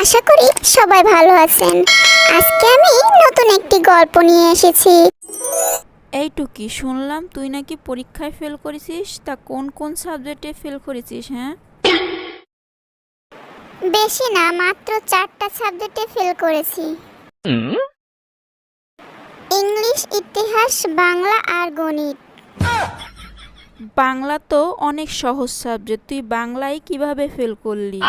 আশা করি সবাই ভালো আছেন। আজকে আমি নতুন একটি গল্প নিয়ে এসেছি। এই টুকি, শুনলাম তুই নাকি পরীক্ষায় ফেল করেছিস। তা কোন কোন সাবজেক্টে ফেল করেছিস? হ্যাঁ, বেশি না, মাত্র 4টা সাবজেক্টে ফেল করেছি। ইংলিশ, ইতিহাস, বাংলা আর গণিত। বাংলা তো অনেক সহজ সাবজেক্ট, তুই বাংলায় কিভাবে ফেল করলি?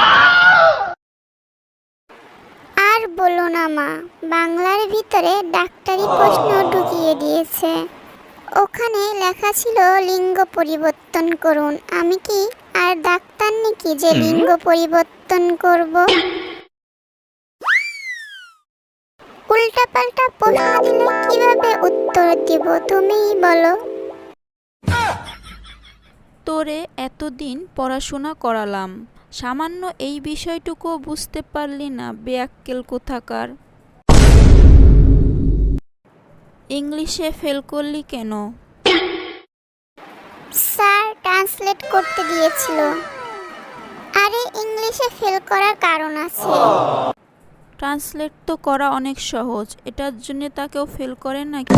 আর বলো না মা, বাংলার ভিতরে ডাক্তারি প্রশ্ন ঢুকিয়ে দিয়েছে। ওখানে লেখা ছিল লিঙ্গ পরিবর্তন করুন। আমি কি আর ডাক্তার নাকি যে লিঙ্গ পরিবর্তন করব? উল্টাপাল্টা প্রশ্ন দিলে কিভাবে উত্তর দিব তুমিই বলো। তোরে এতদিন পড়াশোনা করালাম, সামান্য এই বিষয়টুকু বুঝতে পারলি না? বেয়াক্কেল কোথাকার! ইংলিশে ফেল করলি কেন? স্যার ট্রান্সলেট করতে দিয়েছিল। আরে ইংলিশে ফেল করার কারণ আছে। ট্রান্সলেট তো করা অনেক সহজ, এটার জন্য তাকেও ফেল করে নাকি?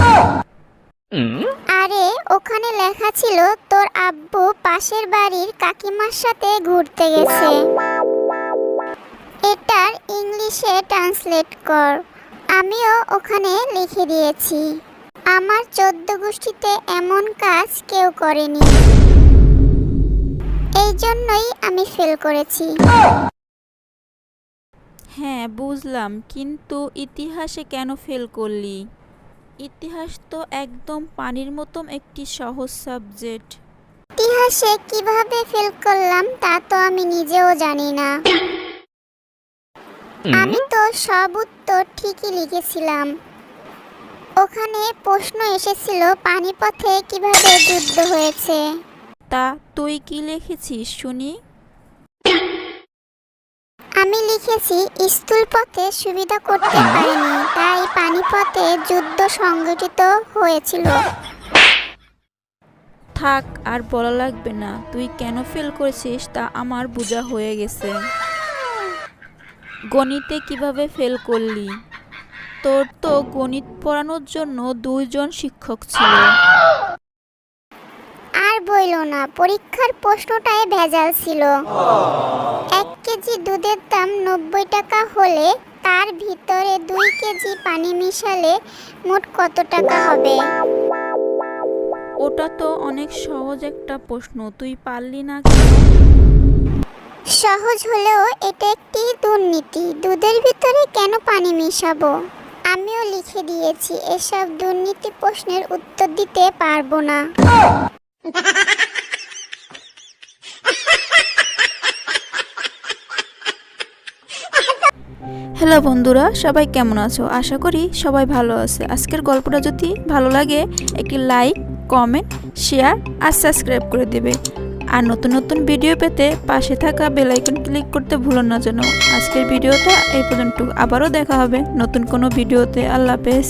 আরে ওখানে লেখা ছিল তোর আব্বু পাশের বাড়ির কাকিমার সাথে ঘুরতে গেছে। এটার ইংলিশে ট্রান্সলেট কর। আমিও ওখানে লিখে দিয়েছি। আমার 14 গোষ্ঠীতে এমন কাজ কেউ করেনি, এই জন্যই আমি ফেল করেছি। হ্যাঁ বুঝলাম, কিন্তু ইতিহাসে কেন ফেল করলি? ইতিহাস তো একদম পানির মতন একটি সহজ সাবজেক্ট। ইতিহাসে কিভাবে ফেল করলাম তা তো আমি নিজেও জানি না। আমি তো সব উত্তর ঠিকই লিখেছিলাম। ওখানে প্রশ্ন এসেছিল পানিপথে কিভাবে যুদ্ধ হয়েছে। তা তুই কি লিখেছিস শুনি? আমি লিখেছি স্থলপথে সুবিধা করতে পারিনি, তাই পানিপথে যুদ্ধ সংঘটিত হয়েছিল। থাক, আর বলা লাগবে না। তুই কেন ফেল করেছিস তা আমার বোঝা হয়ে গেছে। গণিতে কিভাবে ফেল করলি? তোর তো গণিত পড়ানোর জন্য 2 জন শিক্ষক ছিল। আর বইলো না, পরীক্ষার প্রশ্নটাই ভেজাল ছিল। 1 কেজি দুধের দাম 90 টাকা হলে তার ভিতরে 2 কেজি পানি মিশালে মোট কত টাকা হবে? ওটা তো অনেক সহজ একটা প্রশ্ন, তুই পারলি না কেন? সহজ হলেও এটা একটি দুর্নীতি। দুধের ভিতরে কেন পানি মিশাবো? আমিও লিখে দিয়েছি এসব দুর্নীতি প্রশ্নের উত্তর দিতে পারবো না। হ্যালো বন্ধুরা, সবাই কেমন আছো? আশা করি সবাই ভালো আছে। আজকের গল্পটা যদি ভালো লাগে একটি লাইক, কমেন্ট, শেয়ার আর সাবস্ক্রাইব করে দেবে। আর নতুন নতুন ভিডিও পেতে পাশে থাকা বেল আইকন ক্লিক করতে ভুলো না যেন। আজকের ভিডিওটা এই পর্যন্ত, আবারও দেখা হবে নতুন কোনো ভিডিওতে। আল্লাহ হাফেজ।